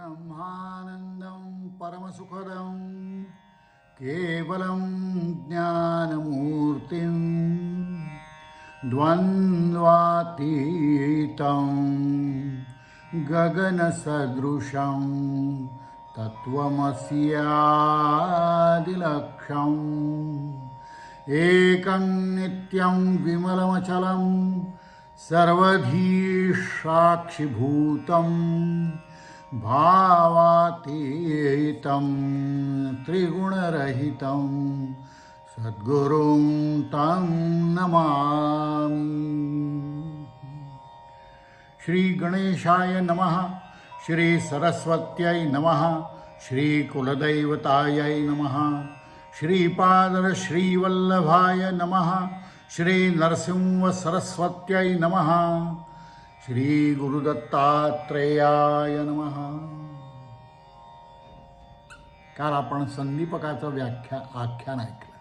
ब्रह्मानन्दं परमसुखदं केवलं ज्ञानमूर्तिं द्वन्द्वातीतं गगनसदृशं तत्त्वमस्यादिलक्ष्यम् एकं नित्यं विमलमचलं सर्वधी साक्षिभूतं भावातीतं त्रिगुणरहितं सद्गुरुं तं नमामि। श्री गणेशाय नमः, श्री सरस्वत्यै नमः, श्री कुलदैवतायै नमः, श्रीपाद श्रीवल्लभाय नमः, श्री नरसिंह सरस्वत्यै नमः, श्री गुरुदत्तात्रेयाय नमः। काल आपण संदीपकाचं आख्यान ऐकलं.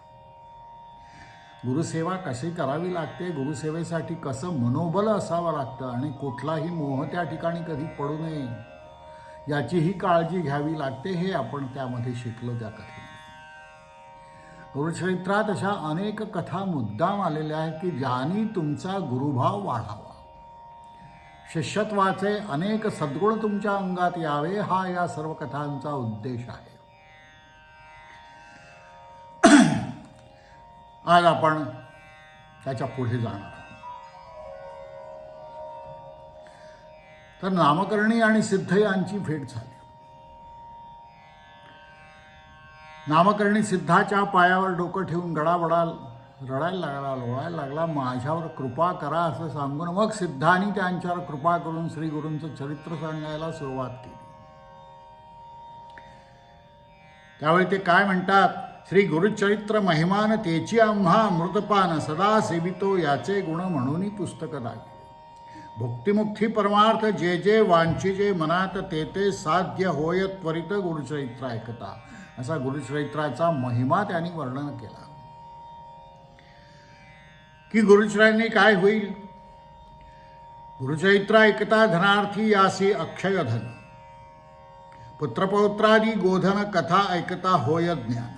गुरुसेवा कशी करावी लागते, गुरुसेवेसाठी कसं मनोबल असावं लागतं आणि कुठलाही मोह त्या ठिकाणी कधी पडू नये याचीही काळजी घ्यावी लागते, हे आपण त्यामध्ये शिकलो त्या कथेमध्ये. गुरुचरित्रात अशा अनेक कथा मुद्दाम आलेल्या आहेत की ज्यांनी तुमचा गुरुभाव वाढावा, शिष्यत्वाचे अनेक सद्गुण तुमच्या अंगात यावे, हा या सर्व कथांचा उद्देश आहे. आज आपण त्याच्या पुढे जाणार आहोत. तर नामकर्णी आणि सिद्ध यांची भेट झाली. नामकर्णी सिद्धाच्या पायावर डोकं ठेवून गडाबडा रडायला लागला, लोळायला लागला. माझ्यावर कृपा करा असं सांगून मग सिद्धांनी त्यांच्यावर कृपा करून श्री गुरूंचं चरित्र सांगायला सुरुवात केली. त्यावेळी ते काय म्हणतात, श्री गुरुचरित्र महिमान तेची आम्हा अमृतपान सदा सेवितो याचे गुण म्हणून पुस्तक दाखले. भुक्तिमुक्ती परमार्थ जे जे वांछिजे मनात ते ते साध्य होय त्वरित गुरुचरित्र ऐकता, असा गुरुचरित्राचा महिमा त्यांनी वर्णन केला. की गुरुचरित्रांनी काय होईल, गुरुचरित्र ऐकता धनार्थी यासी अक्षय धन, पुत्रपौत्रादी गोधन कथा ऐकता होय ज्ञान.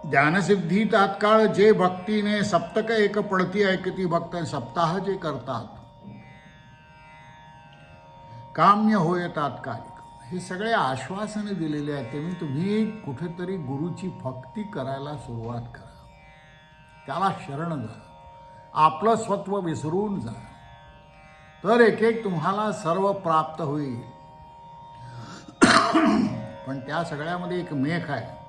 ज्ञानसिद्धी तात्काळ जे भक्तीने सप्तक एक पडती ऐकती भक्त सप्ताह जे करतात, काम्य होय तात्कालिक. हे सगळे आश्वासने दिलेले आहेत. तेव्हा तुम्ही कुठेतरी गुरुची भक्ती करायला सुरुवात करा, त्याला शरण जा, आपलं स्वत्व विसरून जा, तर एक एक तुम्हाला सर्व प्राप्त होईल. पण त्या सगळ्यामध्ये एक मेख आहे,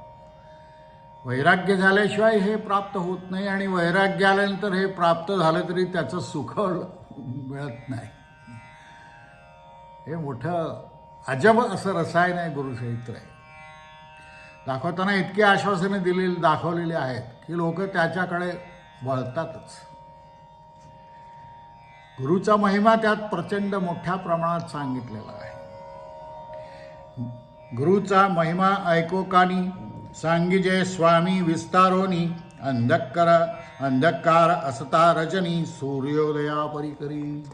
वैराग्य झाल्याशिवाय हे प्राप्त होत नाही आणि वैराग्य आल्यानंतर हे प्राप्त झालं तरी त्याचं सुख मिळत नाही. हे मोठं अजब असं रसायन आहे गुरुचरित्र आहे. दाखवताना इतकी आश्वासने दाखवलेली आहेत की लोक त्याच्याकडे वळतातच. गुरुचा महिमा त्यात प्रचंड मोठ्या प्रमाणात सांगितलेला आहे. गुरुचा महिमा ऐको कानी सांगिजे स्वामी विस्तारोनी, अंधकार असता रजनी सूर्योदया परिकरी.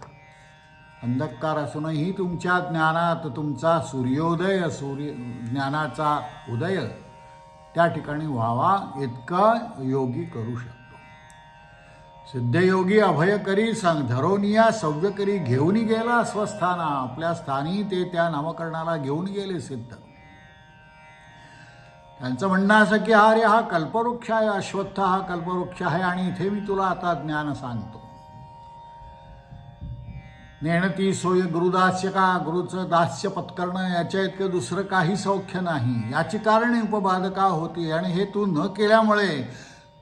अंधकार असूनही तुमच्या ज्ञानात तुमचा सूर्योदय, ज्ञानाचा उदय त्या ठिकाणी व्हावा इतका योगी करू शकतो. सिद्धयोगी अभय करी धरोनिया सव्य करी, घेऊन गेला स्वस्थाना, आपल्या स्थानी ते त्या नामकरणाला घेऊन गेले सिद्ध. त्यांचं म्हणणं असं की अरे हा कल्पवृक्ष आहे, अश्वत्थ हा कल्पवृक्ष आहे आणि इथे मी तुला आता ज्ञान सांगतो. नेणती सोय गुरुदास्य का, गुरुचं दास्य पत्करणं याच्या इतकं दुसरं काही सौख्य नाही, याची कारणे उपबाधका होती आणि हे तू न केल्यामुळे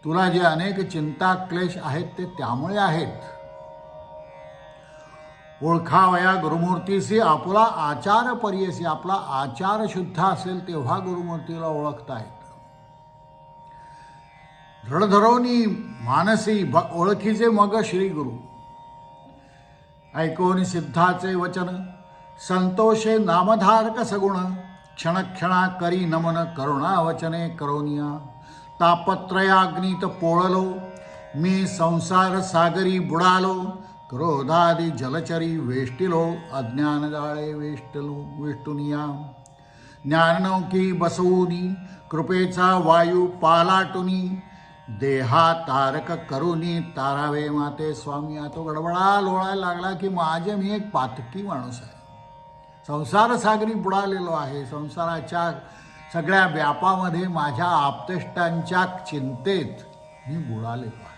तुला जे अनेक चिंता क्लेश आहेत ते त्यामुळे आहेत. ओळखावया गुरुमूर्तीसी आपुला आचार परियसी, आपला आचार शुद्ध असेल तेव्हा गुरुमूर्तीला ओळखता येतं. धडधरोनी मानसी ओळखीचे मग श्री गुरु, ऐकोनी सिद्धाचे वचन संतोषे नामधारक सगुण, क्षणक्षणा करी नमन करुणा वचने करोनिया. तापत्रयाग्नीत पोळलो मी संसार सागरी बुडालो, क्रोधादी जलचरी वेष्टिलो अज्ञान जाळे वेष्टुनिया ज्ञाननौकी बसवूनी कृपेचा वायू पालाटुनी देहा तारक करुनी तारावे माते स्वामी. तो गडबडा लोळायला लागला की माझे मी एक पातकी माणूस आहे, संसार सागरी बुडालेलो आहे, संसाराच्या सगळ्या व्यापामध्ये माझ्या आप्तेष्टांच्या चिंतेत मी बुडालेलो आहे.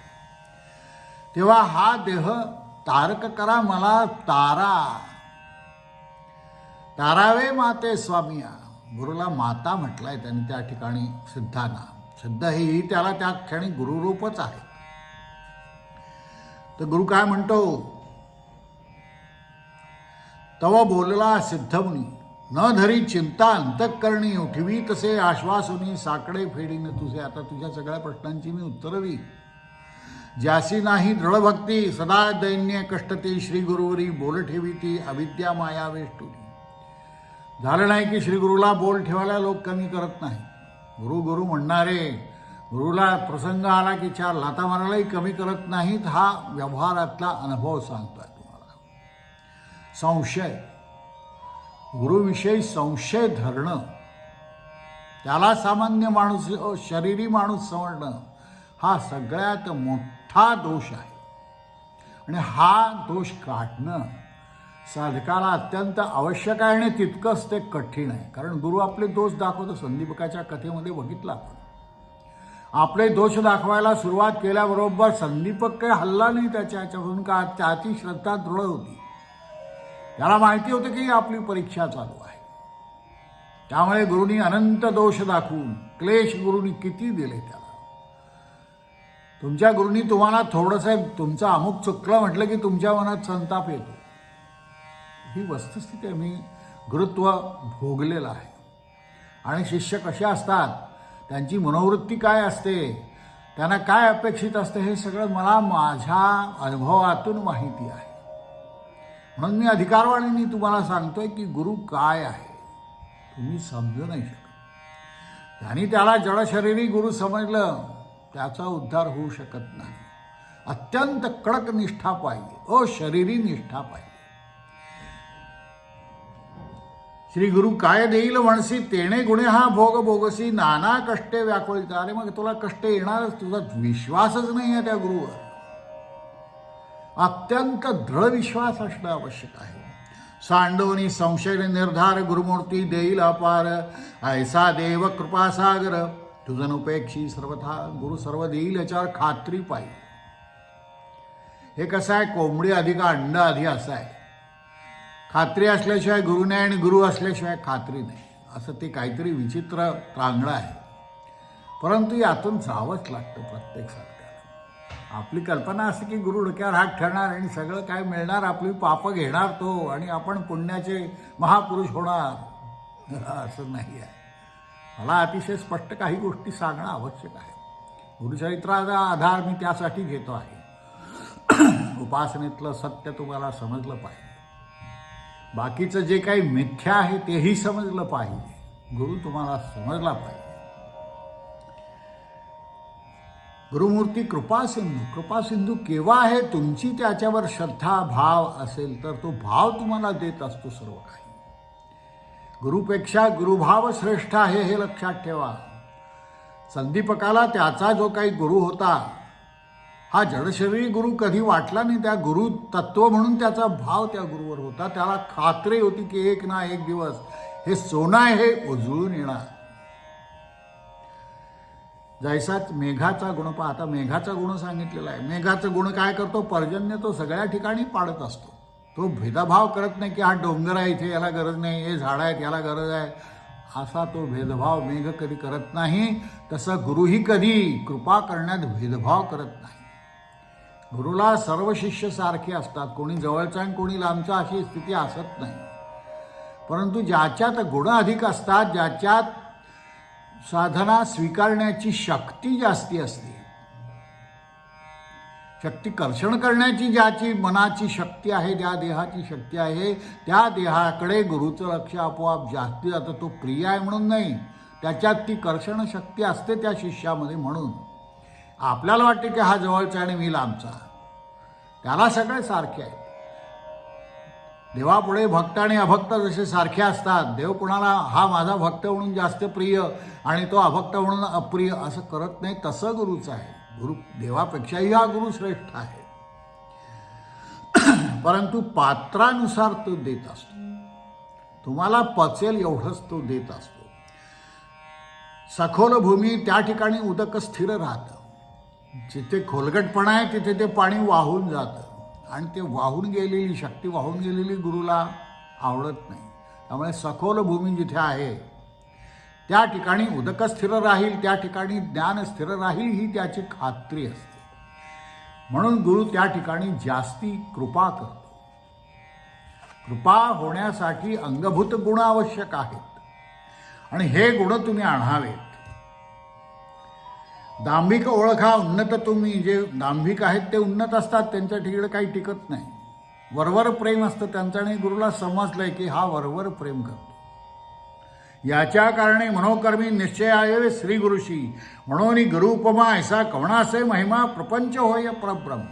तेव्हा हा देह तारक करा मला तारा. तारावे माते स्वामिया. गुरुला माता म्हटलंय त्यांनी त्या ठिकाणी सिद्धांना. सिद्ध ही त्याला त्या क्षणी गुरुरूपच आहे. तर गुरु काय म्हणतो, तव बोलला सिद्धमुनी न धरी चिंता अंतःकरणी उठवी तसे आश्वासुनी साकडे फेडीन तुझे. आता तुझ्या सगळ्या प्रश्नांची मी उत्तरं देईन. ज्यासी नाही दृढभक्ती सदा दैन्य कष्टती श्री गुरुवरी बोल ठेवी ती अविद्या माया वेष्टुनी. झालं नाही की श्री गुरुला बोल ठेवायला लोक कमी करत नाही. गुरु गुरु म्हणणारे गुरुला प्रसंग आला की चार लाता मारायलाही कमी करत नाहीत. हा व्यवहारातला अनुभव सांगतोय तुम्हाला. संशय, गुरुविषयी संशय धरणं, त्याला सामान्य माणूस शरीरी माणूस समजणं हा सगळ्यात मोठा दोष आहे. आणि हा दोष काढणं साधकाला अत्यंत आवश्यक आहे आणि तितकंच ते कठीण आहे. कारण गुरु आपले दोष दाखवतो. संदीपकाच्या कथेमध्ये बघितलं आपण. आपले दोष दाखवायला सुरुवात केल्याबरोबर संदीपक काही हल्ला नाही त्याच्याकडून, का त्याची श्रद्धा दृढ होती. त्याला माहिती होतं की आपली परीक्षा चालू आहे. त्यामुळे गुरुनी अनंत दोष दाखवून क्लेश गुरुनी किती दिले त्याला. तुमच्या गुरुनी तुम्हाला थोडंसं तुमचं अमुक चुकलं म्हटलं की तुमच्या मनात संताप येतो. ही वस्तुस्थिती मी गुरुत्व भोगलेलं आहे. आणि शिष्य कसे असतात, त्यांची मनोवृत्ती काय असते, त्यांना काय अपेक्षित असते, हे सगळं मला माझ्या अनुभवातून माहिती आहे. म्हणून मी अधिकारवाणीने तुम्हाला सांगतोय की गुरु काय आहे तुम्ही समजू नाही शकत. त्यांनी त्याला जडशरीरी गुरु समजलं, त्याचा उद्धार होऊ शकत नाही. अत्यंत कडक निष्ठा पाहिजे, अशरीरी निष्ठा पाहिजे. श्री गुरु काय देईल म्हणसी तेणे गुणे हा भोग भोगसी नाना कष्टे व्याकुळित. अरे मग तुला कष्ट येणारच, तुझा विश्वासच नाही आहे त्या गुरुवर. अत्यंत दृढ विश्वास असणं आवश्यक आहे. सांडवनी संशय निर्धार गुरुमूर्ती देईल अपार. ऐसा देव कृपासागर तुझनुपेक्षी सर्वथा. गुरु सर्व देईल याच्यावर खात्री पाहिजे. हे कसं आहे, कोंबडी आधी का अंड आधी असं आहे. खात्री असल्याशिवाय गुरु नाही आणि गुरु असल्याशिवाय खात्री नाही, असं ते काहीतरी विचित्र प्रांगण आहे. परंतु यातून जावंच लागतं प्रत्येक साधकाला. आपली कल्पना असते की गुरु डोक्यावर हात ठेवणार आणि सगळं काय मिळणार, आपली पापं घेणार तो आणि आपण पुण्याचे महापुरुष होणार, असं नाही आहे. मला अतिशय स्पष्ट काही गोष्टी सांगणं आवश्यक आहे. गुरुचरित्राचा आधार मी त्यासाठी घेतो आहे. उपासनेतलं सत्य तुम्हाला समजलं पाहिजे. बाकीचं जे काही मिथ्या आहे तेही समजलं पाहिजे. गुरु तुम्हाला समजला पाहिजे. गुरुमूर्ती कृपासिंधू. कृपासिंधू केव्हा आहे, तुमची त्याच्यावर श्रद्धा भाव असेल तर तो भाव तुम्हाला देत असतो सर्व काही. गुरुपेक्षा गुरुभाव श्रेष्ठ आहे हे लक्षात ठेवा. संदीपकाला त्याचा जो काही गुरु होता, हा जडशरीरी गुरु कधी वाटला नाही. त्या गुरु तत्व म्हणून त्याचा भाव त्या गुरुवर होता. त्याला खात्री होती की एक ना एक दिवस हे सोनं आहे हे उजळून येणार. जैसाच मेघाचा गुण पहा. आता मेघाचा गुण सांगितलेला आहे. मेघाचा गुण काय करतो, पर्जन्य तो सगळ्या ठिकाणी पाडत असतो. तो भेदभाव करत नाही की हा डोंगर आहे इथे याला गरज नाही, हे झाड आहेत याला गरज आहे, असा तो भेदभाव मेघ कधी करत नाही. तसं गुरुही कधी कृपा करण्यात भेदभाव करत नाही. गुरुला सर्व शिष्य सारखे असतात, कोणी जवळचा आणि कोणी लांबचा अशी स्थिती असत नाही. परंतु ज्याच्यात गुण अधिक असतात, ज्याच्यात साधना स्वीकारण्याची शक्ती जास्ती असते, शक्ती कर्षण करण्याची ज्याची मनाची शक्ती आहे, ज्या देहाची शक्ती आहे, त्या देहाकडे गुरुचं लक्ष आपोआप जास्ती जातं. तो प्रिय आहे म्हणून नाही, त्याच्यात ती कर्षण शक्ती असते त्या शिष्यामध्ये. म्हणून आपल्याला वाटते की हा जवळचा आणि मी लांबचा. त्याला सगळे सारखे आहेत. देवापुढे भक्त आणि अभक्त जसे सारखे असतात, देव कुणाला हा माझा भक्त म्हणून जास्त प्रिय आणि तो अभक्त म्हणून अप्रिय असं करत नाही. तसं गुरुचं आहे. गुरु देवापेक्षाही हा गुरु श्रेष्ठ आहे. परंतु पात्रानुसार तो देत असतो. तुम्हाला पचेल एवढंच तो देत असतो. सखोल भूमी त्या ठिकाणी उदक स्थिर राहतं. जिथे खोलगटपणा आहे तिथे ते पाणी वाहून जातं आणि ते वाहून गेलेली शक्ती वाहून गेलेली गुरुला आवडत नाही. त्यामुळे सखोल भूमी जिथे आहे त्या ठिकाणी उदक स्थिर राहील, त्या ठिकाणी ज्ञान स्थिर राहील ही त्याची खात्री असते. म्हणून गुरु त्या ठिकाणी जास्ती कृपा करतो. कृपा होण्यासाठी अंगभूत गुण आवश्यक आहेत आणि हे गुण तुम्ही आणावेत. दांभिक ओळखा, उन्नत तुम्ही. जे दांभिक आहेत ते उन्नत असतात, त्यांच्या ठिकाणी काही टिकत नाही. वरवर प्रेम असतं त्यांचं आणि गुरुला समजलंय की हा वरवर प्रेम करतो. याच्या कारणे मनोकर्मी निश्चयाये श्री गुरुशी म्हणून गुरुपमा ऐसा कवणासे महिमा प्रपंच होय परब्रह्म.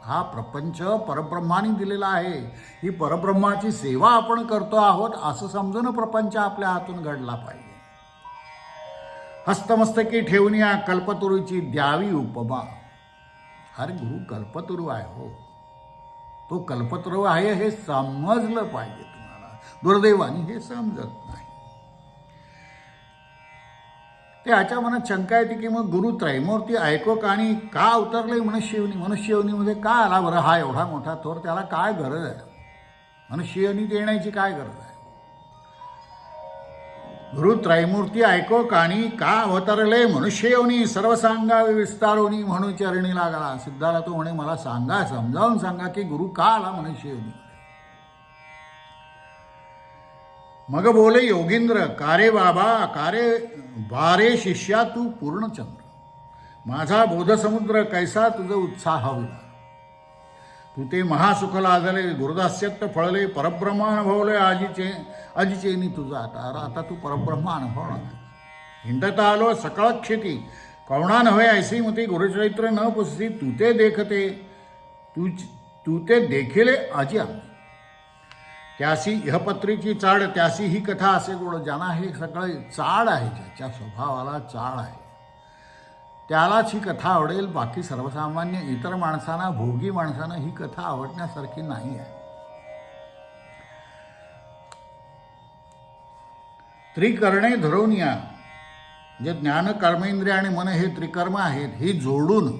हा प्रपंच परब्रह्माने दिलेला आहे. ही परब्रह्माची सेवा आपण करतो आहोत असं समजून प्रपंच आपल्या हातून घडला पाहिजे. हस्तमस्तकी ठेवून या कल्पतरूची द्यावी उपमा. अरे गुरु कल्पतरू आहे हो, तो कल्पतरू आहे हे समजलं पाहिजे तुम्हाला. दुर्दैवाने हे समजत नाही. ते ह्याच्या मनात शंका येते की मग गुरु त्रैमूर्ती ऐको कानी का अवतरले मनुष्ययोनी? मनुष्ययोनीमध्ये का आला बरं हा एवढा मोठा थोर? त्याला काय गरज आहे? मनुष्ययोनीत येण्याची काय गरज आहे? गुरु त्रैमूर्ती ऐको कानी का अवतरले मनुष्ययोनी सर्व सांगावे विस्तारोनी म्हणून चरणी लागला. सिद्धाला तो म्हणे मला सांगा, समजावून सांगा की गुरु का आला मनुष्ययोनी. मग बोले योगींद्र कारे बाबा कारे बारे शिष्या तू पूर्णचंद्र. माझा बोधसमुद्र कैसा तुझं उत्साह होईल. तू ते महासुख लाजले गुरुदास्यत्व फळले परब्रह्म अनुभवले आजीचेनी तुझा. आता तू परब्रह्म अनुभवणार. हिंडता आलो सकळ क्षिती कवणा नव्हे ऐसी मती गुरुचरित्र न पुसती तू ते देखते तू ते देखिले आजी आम्ही. त्यासी इहपत्रीची चाड त्यासी ही कथा असे गुण. ज्यांना हे सगळं चाड आहे, ज्याच्या स्वभावाला चाड आहे त्यालाच ही कथा आवडेल. बाकी सर्वसामान्य इतर माणसांना, भोगी माणसांना ही कथा आवडण्यासारखी नाही आहे. त्रिकरणे धरून या, जे ज्ञान कर्मेंद्रिय आणि मन हे त्रिकर्म आहेत ही जोडून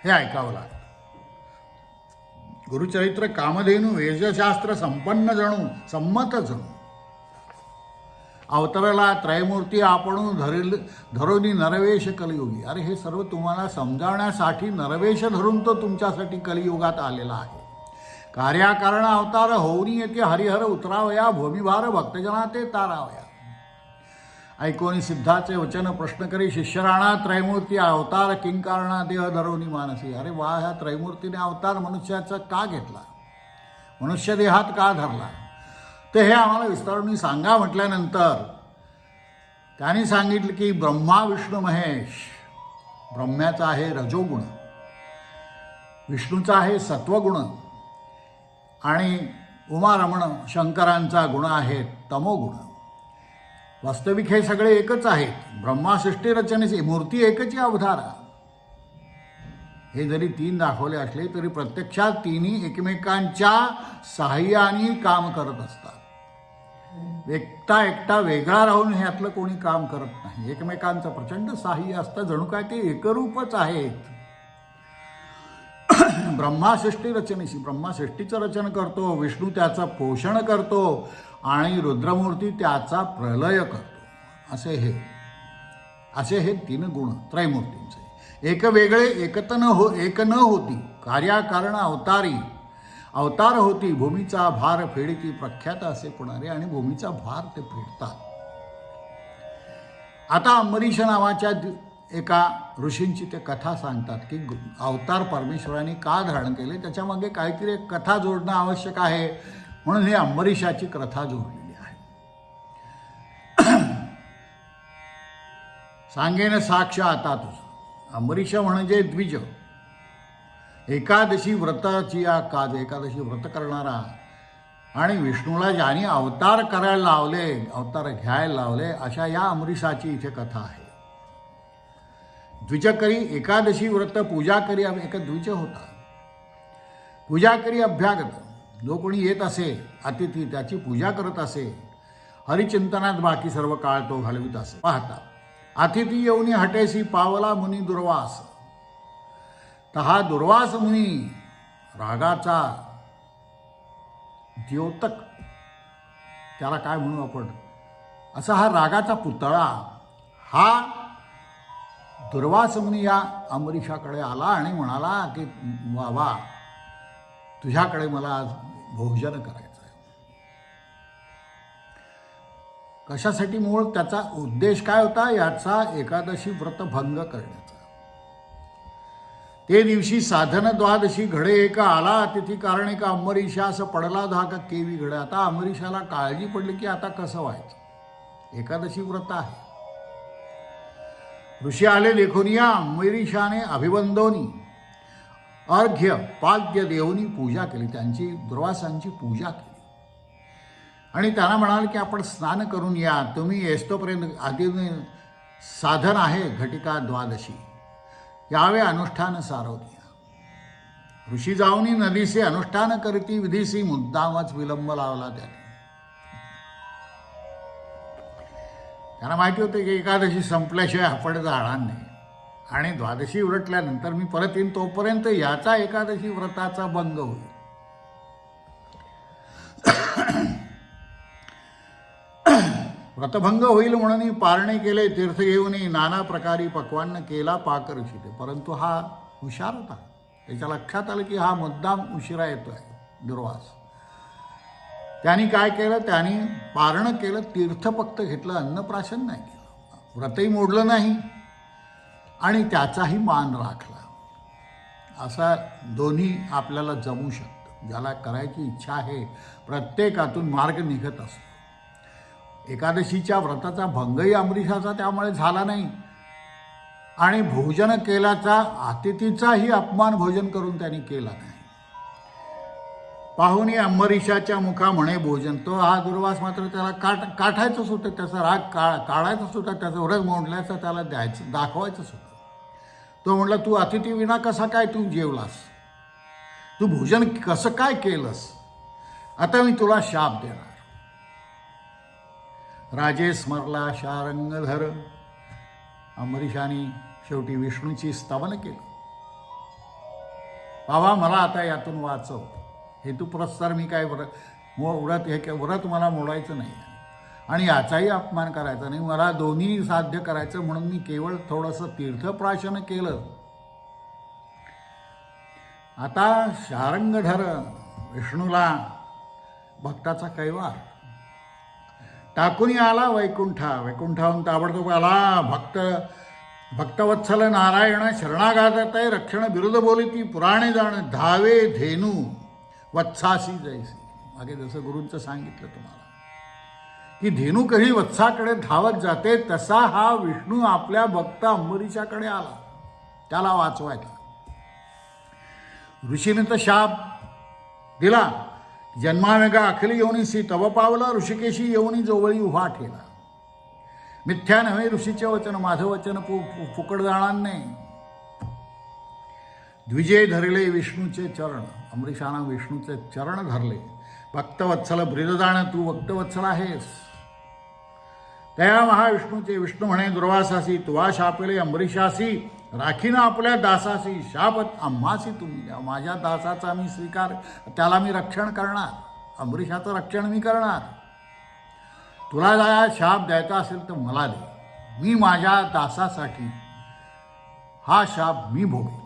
हे ऐकावं लागतं. गुरुचरित्र कामधेनू वेदशास्त्र संपन्न जणू संमत जणू. अवतरला त्रयमूर्ती आपण धरोनी नरवेश कलियुगी. अरे हे सर्व तुम्हाला समजावण्यासाठी नरवेश धरून तो तुमच्यासाठी कलियुगात आलेला आहे. कार्याकारण अवतार होऊनी येते हरिहर उतरावया भूमिभार भक्तजना ते तारावया. ऐकोनी सिद्धाचे वचन प्रश्न करी शिष्य राणा त्रैमूर्ती अवतार किंकारणा देह धरोनी मानसी. अरे वा, ह्या त्रैमूर्तीने अवतार मनुष्याचा का घेतला, मनुष्य देहात का धरला, ते हे आम्हाला विस्तारून सांगा म्हटल्यानंतर त्यांनी सांगितलं की ब्रह्मा विष्णू महेश. ब्रह्म्याचा आहे रजोगुण, विष्णूचा आहे सत्वगुण आणि उमारमण शंकरांचा गुण आहे तमोगुण. वास्तविक हे सगळे एकच आहेत. ब्रह्मा सृष्टी रचनेची मूर्ती एकची अवतारा. हे जरी तीन दाखवले असले तरी प्रत्यक्षात तिन्ही एकमेकांच्या साह्याने काम करत असतात. एकटा वेगळा राहून ह्यातलं कोणी काम करत नाही. एकमेकांचं प्रचंड साह्य असतं. जणू काय ते एकरूपच आहेत. ब्रह्मा सृष्टी रचनेशी, ब्रह्मा सृष्टीचं रचन करतो, विष्णू त्याचं पोषण करतो आणि रुद्रमूर्ती त्याचा प्रलय करतो. असे हे तीन गुण त्रैमूर्तींचे. एक वेगळे एक न होती कार्याकारण अवतारी. अवतार होती भूमीचा भार फेडती प्रख्यात असे पुणारे आणि भूमीचा भार ते फेडतात. आता अंबरीश नावाच्या एका ऋषींची ते कथा सांगतात की अवतार परमेश्वराने का धारण केले, त्याच्यामागे काहीतरी एक कथा जोडणं आवश्यक आहे. म्हणून ही अंबरीशाची कथा जोडलेली आहे. सांगेन साक्ष आता तुझं. अंबरीश म्हणजे द्विज. एकादशी व्रताची काज, एकादशी व्रत करणारा आणि विष्णूला ज्याने अवतार करायला लावले, अवतार घ्यायला लावले, अशा या अमरीशाची इथे कथा आहे. द्विजकरी एकादशी व्रत पूजा करी, एक द्विज होता. पूजा करी अभ्यागत, जो कोणी येत असे अतिथी त्याची पूजा करत असे, हरिचिंतनात बाकी सर्व काळ तो घालवित असे. पाहता अतिथी येऊनी हटेसी पावला मुनी दुर्वास. तर हा दुर्वास मुनी रागाचा द्योतक, त्याला काय म्हणू आपण, असा हा रागाचा पुतळा हा दुर्वास मुनी या अमरीशाकडे आला आणि म्हणाला की वा, तुझ्याकडे मला आज भोजन करायचं आहे. कशासाठी? मूळ त्याचा उद्देश काय होता? याचा एकादशी व्रत भंग करण्याचा. ते दिवशी साधन द्वादशी घडे एका आला अतिथी कारण एका अमरीशा असं पडला धाका केवी घडे. आता अमरीशाला काळजी पडली की आता कसं व्हायचं, एकादशी व्रत आहे. ऋषी आले देखून या अमरीशाने अभिवंदोनी अर्घ्य पाद्य देवनी पूजा केली, त्यांची दुर्वासांची पूजा केली आणि त्यांना म्हणाल की आपण स्नान करून या, तुम्ही येस्तोपर्यंत आधी साधन आहे घटिका द्वादशी, यावे अनुष्ठान सारवतिया. ऋषी जाऊनी नदीसे अनुष्ठान करती विधीसी मुद्दामच विलंब लावला त्याने. त्यांना माहिती होते की एकादशी संपल्याशिवाय आपण जाणार नाही आणि द्वादशी उलटल्यानंतर मी परत येईन, तोपर्यंत याचा एकादशी व्रताचा भंग होईल. व्रतभंग होईल म्हणून पारणे केले, तीर्थ घेऊन नाना प्रकारी पक्वान्न केला पाक ऋषीने. परंतु हा हुशार होता, त्याच्या लक्षात आलं की हा मुद्दाम उशिरा येतोय दुर्वास. त्यांनी काय केलं, त्यांनी पारण केलं, तीर्थ फक्त घेतलं, अन्नप्राशन नाही केलं, व्रतही मोडलं नाही आणि त्याचाही मान राखला. असा दोन्ही आपल्याला जमू शकतं. ज्याला करायची इच्छा आहे प्रत्येकातून मार्ग निघत असतो. एकादशीच्या व्रताचा भंगही अमरीशाचा त्यामुळे झाला नाही आणि भोजन केल्याचा अतिथीचाही अपमान भोजन करून त्यांनी केला नाही. पाहुणे अंबरीशाच्या मुखा म्हणे भोजन. तो हा दुर्वास मात्र त्याला काठायचंच होतं, त्याचा राग काढायचंच होता, त्याचं व्रत मोडल्याचं त्याला द्यायचं, दाखवायचंच होतं. तो म्हटला, तू अतिथी विना कसा काय तू जेवलास, तू भोजन कसं काय केलंस, आता मी तुला शाप देणार. राजे स्मरला शारंगधर. अंबरीशाने शेवटी विष्णूची स्तवन केलं. बाबा मला आता यातून वाचव, हेतुपुरस्सर मी काय व्रत मला मोडायचं नाही आणि याचाही अपमान करायचा नाही, मला दोन्ही साध्य करायचं म्हणून मी केवळ थोडंसं तीर्थप्राशन केलं. आता शारंगधर विष्णूला भक्ताचा कैवार टाकून आला वैकुंठाहून ताबडतोब आला. भक्तवत्सल नारायण शरणागात आहे, रक्षण विरुद्ध बोलिती पुराणे जाण, धावे धेनू वत्सासी जैसी. मागे जसं गुरूंचं सांगितलं तुम्हाला की धेनू कधी वत्साकडे धावत जाते, तसा हा विष्णू आपल्या भक्त अंबरीशाकडे आला त्याला वाचवायला. ऋषीने तर शाप दिला, जन्मावेगा अखिल योनीसी तव पावला, ऋषिकेशी येऊनी जवळी उभा ठेला. मिथ्या नव्हे ऋषीचे वचन, माझं वचन फुकट जाणार नाही. द्विजय धरले विष्णूचे चरण. अमरीशाना विष्णूचे चरण धरले. भक्तवत्सल ब्रिददान, तू भक्तवत्सल आहेस. त्या महाविष्णूचे विष्णू म्हणे दुर्वासासी, तुवा शापेले अंबरीशासी, राखीनं आपल्या दासासी, शापत आम्हासी तुम्ही द्या. माझ्या दासाचा मी स्वीकार, त्याला मी रक्षण करणार, अंबरीशाचं रक्षण मी करणार. तुला जरा शाप द्यायचा असेल तर मला दे, मी माझ्या दासासाठी हा शाप मी भोगेन.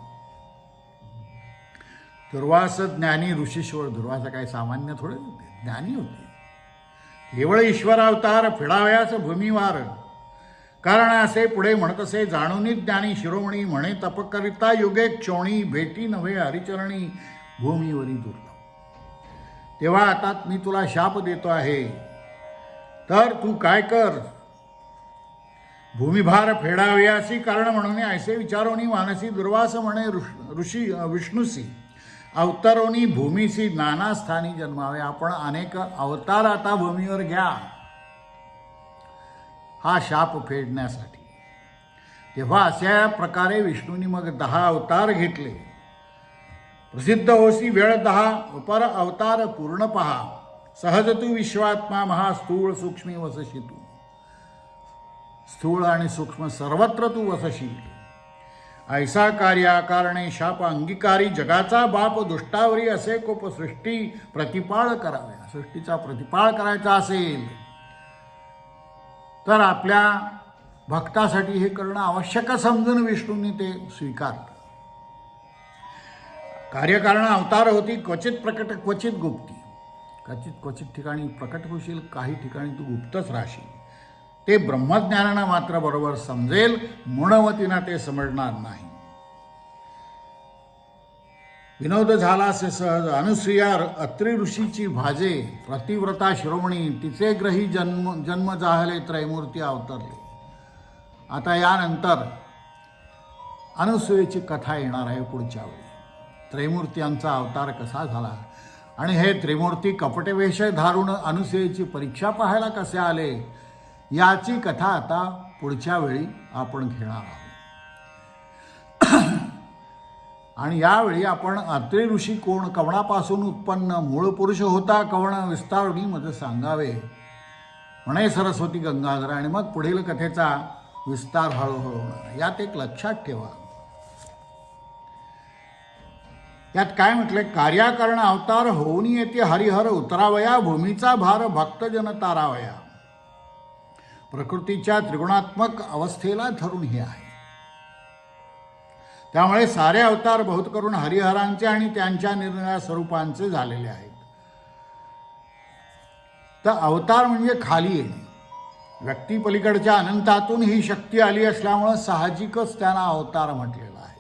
दुर्वास ज्ञानी ऋषीश्वर. दुर्वासा काही सामान्य थोडे होते, ज्ञानी होते. केवळ ईश्वर अवतार फिडावयास भूमीवार, कारण असे पुढे म्हणत असे, जाणूनी ज्ञानी शिरोमणी म्हणे तप करिता युगे क्षोणी, भेटी नव्हे हरिचरणी भूमीवरी दुर्लभ. तेव्हा आता मी तुला शाप देतो आहे, तर तू काय कर, भूमिभार फेडावयासी कारण म्हणून ऐसे विचारोनी मानसी दुर्वास म्हणे ऋषी विष्णूसी अवतारोनी भूमीसी नाना स्थानी जन्मावे. आपण अनेक अवतार आता भूमीवर घ्या हा शाप फेडण्यासाठी. तेव्हा अशा प्रकारे विष्णूंनी मग 10 अवतार घेतले. प्रसिद्ध होसी वेळ 10 पर अवतार पूर्ण पहा. सहज तू विश्वात्मा महास्थूळ सूक्ष्मी वसशी तू. स्थूळ आणि सूक्ष्म सर्वत्र तू वसशील. ऐसा कार्याकारणे शाप अंगीकारी जगाचा बाप दुष्टावरी असे कोप सृष्टी प्रतिपाळ कराव्या. सृष्टीचा प्रतिपाळ करायचा असेल तर आपल्या भक्तासाठी हे करणं आवश्यक समजून विष्णूंनी ते स्वीकारलं. कार्यकारण अवतार होती क्वचित प्रकट क्वचित गुप्ती. क्वचित ठिकाणी प्रकट होशील, काही ठिकाणी तू गुप्तच राहशील. ते ब्रह्मज्ञानानं मात्र बरोबर समजेल, मूढमतीनं ते समजणार नाही. विनोद झालासे सहज अनुसूया अत्रि ऋषीची भाजे. प्रतिव्रता शिरोमणी तिचे ग्रही जन्म जाहले त्रैमूर्ती अवतरले. आता यानंतर अनुसूयेची कथा येणार आहे पुढच्या वेळी. त्रैमूर्त्यांचा अवतार कसा झाला आणि हे त्रिमूर्ती कपटवेश धारून अनुसूयेची परीक्षा पाहायला कसे आले याची कथा आता पुढच्या वेळी आपण घेणार आहोत. आणि यावेळी आपण अत्रि ऋषी कोण, कवणापासून उत्पन्न, मूळ पुरुष होता कवण विस्तारुणी मध्ये सांगावे म्हणे सरस्वती गंगाधर. आणि मग पुढील कथेचा विस्तार हळूहळू होणार. यात एक लक्षात ठेवा, यात काय म्हटलंय, कार्याकरण अवतार होऊन येते हरिहर उतरावया. भूमीचा भार भक्तजन तारावया. प्रकृतीच्या त्रिगुणात्मक अवस्थेला धरून हे आहे. त्यामुळे सारे अवतार बहुत करून हरिहरांचे आणि त्यांच्या निरनिराळ्या स्वरूपांचे झालेले आहेत. तर अवतार म्हणजे खाली येणे. व्यक्ती पलीकडच्या अनंतातून ही शक्ती आली असल्यामुळं साहजिकच त्यांना अवतार म्हटलेला आहे.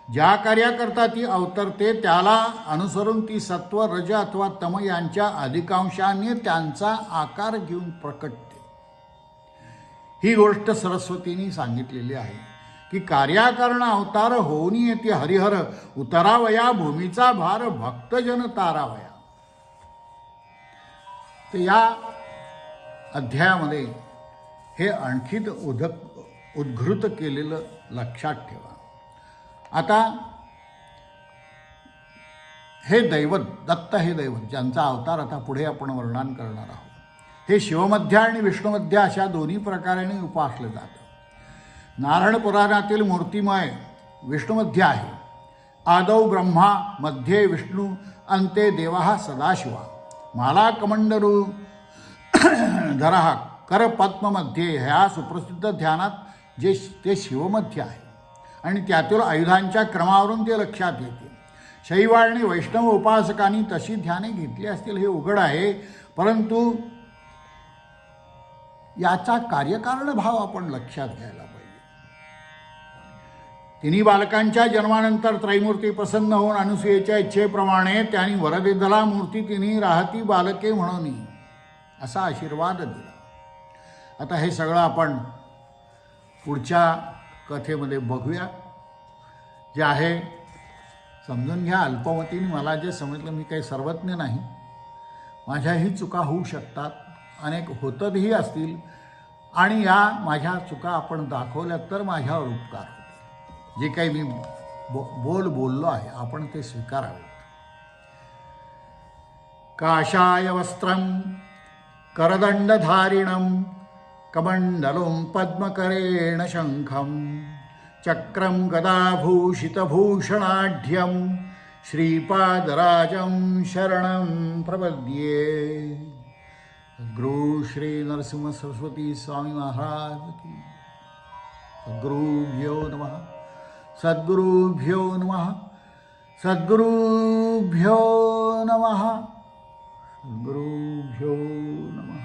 ज्या कार्याकरता ती अवतरते त्याला अनुसरून ती सत्व, रज अथवा तम यांच्या अधिकांशाने त्यांचा आकार घेऊन प्रकटते. ही गोष्ट सरस्वतींनी सांगितलेली आहे की कार्याकरण अवतार होऊन येते हरिहर उतरावया. भूमीचा भार भक्तजन तारावया. तर या अध्यायामध्ये हे आणखीन उद्घृत केलेलं लक्षात ठेवा. आता हे दैवत, दत्त हे दैवत ज्यांचा अवतार आता पुढे आपण वर्णन करणार आहोत, हे शिवमध्य आणि विष्णुमध्य अशा दोन्ही प्रकाराने उपासलं जातं. नारायण पुराणातील मूर्तिमय विष्णुमध्य आहे. आदौ ब्रह्मा, मध्ये विष्णू, अंते देवा सदाशिवा. माला कमंडलू धरा कर पद्ममध्ये ह्या सुप्रसिद्ध ध्यानात जे ते शिवमध्य आहे आणि त्यातील आयुधांच्या क्रमावरून ते लक्षात येते. शैव आणि वैष्णव उपासकांनी तशी ध्याने घेतली असतील हे उघड आहे, परंतु याचा कार्यकारण भाव आपण लक्षात घ्यायला पाहिजे. तिन्ही बालकांच्या जन्मानंतर त्रैमूर्ती प्रसन्न होऊन अनुसूयेच्या इच्छेप्रमाणे त्यांनी वरदिदला मूर्ती तिन्ही राहती बालके म्हणून असा आशीर्वाद दिला. आता हे सगळं आपण पुढच्या कथेमध्ये बघूया. जे आहे समजून घ्या. अल्पमतीने मला जे समजलं, मी काही सर्वज्ञ नाही, माझ्याही चुका होऊ शकतात, अनेक होतही असतील, आणि या माझ्या चुका आपण दाखवल्या तर माझ्यावर उपकार होते. जे काही मी बोललो आहे आपण ते स्वीकारावे. काषाय वस्त्रं करदंडधारिणं कमंडलुं पद्मकरेण शंखं चक्रं गदाभूषितभूषणाढ्यं श्रीपादराजं शरणं प्रपद्ये. सद्गुरु श्री नरसिंह सरस्वती स्वामी महाराज की. सद्गुरुभ्यो नमः. सद्गुरुभ्यो नमः. सद्गुरुभ्यो नमः. सद्गुरुभ्यो नमः.